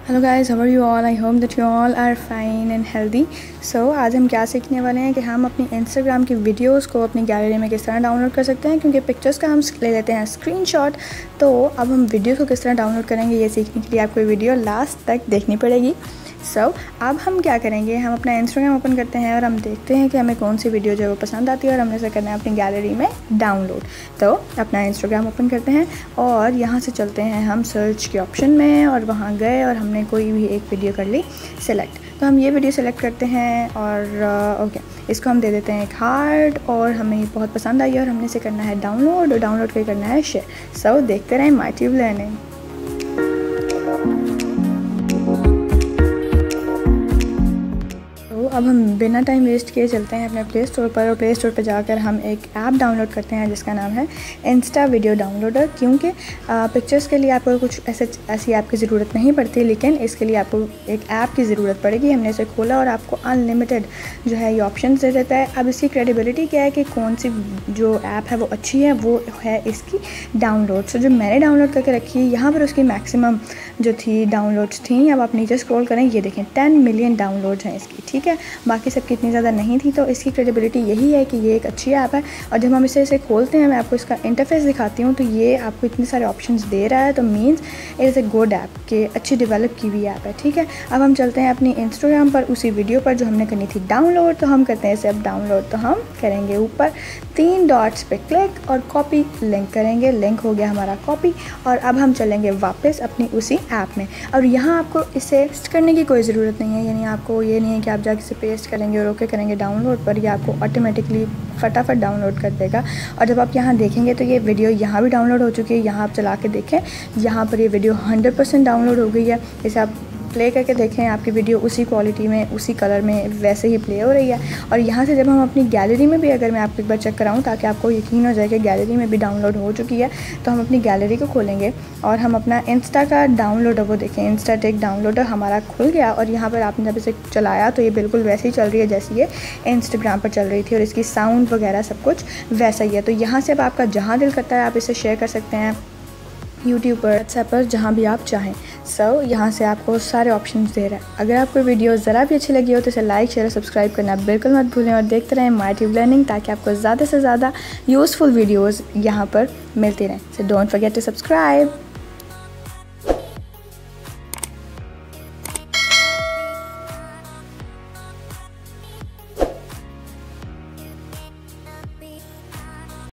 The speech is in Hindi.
Hello guys, how are you all? I hope that you all are fine and healthy. So आज हम क्या सीखने वाले हैं कि हम अपनी इंस्टाग्राम की वीडियोस को अपनी गैलरी में किस तरह डाउनलोड कर सकते हैं, क्योंकि पिक्चर्स का हम ले लेते हैं स्क्रीनशॉट। तो अब हम वीडियोस को किस तरह डाउनलोड करेंगे, ये सीखने के लिए आपको वीडियो लास्ट तक देखनी पड़ेगी। अब हम क्या करेंगे, हम अपना इंस्टाग्राम ओपन करते हैं और हम देखते हैं कि हमें कौन सी वीडियो जो है वो पसंद आती है और हमने इसे करना है अपनी गैलरी में डाउनलोड। तो अपना इंस्टाग्राम ओपन करते हैं और यहाँ से चलते हैं हम सर्च के ऑप्शन में और वहाँ गए और हमने कोई भी एक वीडियो कर ली सिलेक्ट। तो हम ये वीडियो सेलेक्ट करते हैं और ओके, इसको हम दे देते हैं एक हार्ट और हमें बहुत पसंद आई और हमने इसे करना है डाउनलोड और डाउनलोड करके करना है शेयर। देखते रहें माय ट्यूब लर्निंग। अब हम बिना टाइम वेस्ट किए चलते हैं अपने प्ले स्टोर पर और प्ले स्टोर पर जाकर हम एक ऐप डाउनलोड करते हैं जिसका नाम है इंस्टा वीडियो डाउनलोडर। क्योंकि पिक्चर्स के लिए आपको कुछ ऐसी ऐप की ज़रूरत नहीं पड़ती, लेकिन इसके लिए आपको एक ऐप की ज़रूरत पड़ेगी। हमने इसे खोला और आपको अनलिमिटेड जो है ये ऑप्शन दे देता है। अब इसकी क्रेडिबिलिटी क्या है कि कौन सी जो ऐप है वो अच्छी है, वो है इसकी डाउनलोड। सो जो मैंने डाउनलोड करके रखी है यहाँ पर उसकी मैक्सिमम जो थी डाउनलोड्स थी। अब आप नीचे स्क्रॉल करें, ये देखें 10 मिलियन डाउनलोड्स हैं इसकी, ठीक है। बाकी सबकी इतनी ज़्यादा नहीं थी। तो इसकी क्रेडिबिलिटी यही है कि ये एक अच्छी ऐप है। और जब हम इसे खोलते हैं, मैं आपको इसका इंटरफेस दिखाती हूँ, तो ये आपको इतने सारे ऑप्शंस दे रहा है। तो means it is a good app कि अच्छी डेवलप की हुई ऐप है, ठीक है। अब हम चलते हैं अपनी इंस्टाग्राम पर उसी वीडियो पर जो हमने करनी थी डाउनलोड। तो हम करते हैं इसे अब डाउनलोड। तो हम करेंगे ऊपर 3 डॉट्स पे क्लिक और कॉपी लिंक करेंगे। लिंक हो गया हमारा कॉपी। और अब हम चलेंगे वापस अपनी उसी ऐप में। और यहाँ आपको इसे पेस्ट करने की कोई ज़रूरत नहीं है, यानी आपको ये नहीं है कि आप जाके इसे पेस्ट करेंगे और ओके करेंगे डाउनलोड पर, यह आपको ऑटोमेटिकली फटाफट डाउनलोड कर देगा। और जब आप यहाँ देखेंगे तो ये वीडियो यहाँ भी डाउनलोड हो चुकी है। यहाँ आप चला के देखें, यहाँ पर ये वीडियो 100% डाउनलोड हो गई है। इसे आप प्ले करके देखें, आपकी वीडियो उसी क्वालिटी में उसी कलर में वैसे ही प्ले हो रही है। और यहाँ से जब हम अपनी गैलरी में भी, अगर मैं आपको एक बार चेक कराऊँ ताकि आपको यकीन हो जाए कि गैलरी में भी डाउनलोड हो चुकी है, तो हम अपनी गैलरी को खोलेंगे और हम अपना इंस्टा का डाउनलोडर वो देखें। इंस्टा टेक डाउनलोडर हमारा खुल गया और यहाँ पर आपने जब इसे चलाया तो ये बिल्कुल वैसे ही चल रही है जैसे ये इंस्टाग्राम पर चल रही थी और इसकी साउंड वगैरह सब कुछ वैसा ही है। तो यहाँ से अब आपका जहाँ दिल करता है आप इसे शेयर कर सकते हैं, यूट्यूब पर, व्हाट्सएप पर, जहाँ भी आप चाहें। यहाँ से आपको सारे ऑप्शंस दे रहा है। अगर आपको वीडियो ज़रा भी अच्छी लगी हो तो इसे लाइक शेयर और सब्सक्राइब करना बिल्कुल मत भूलें और देखते रहें माय ट्यूब लर्निंग, ताकि आपको ज़्यादा से ज़्यादा यूज़फुल वीडियोज़ यहाँ पर मिलती रहें। So don't forget to subscribe.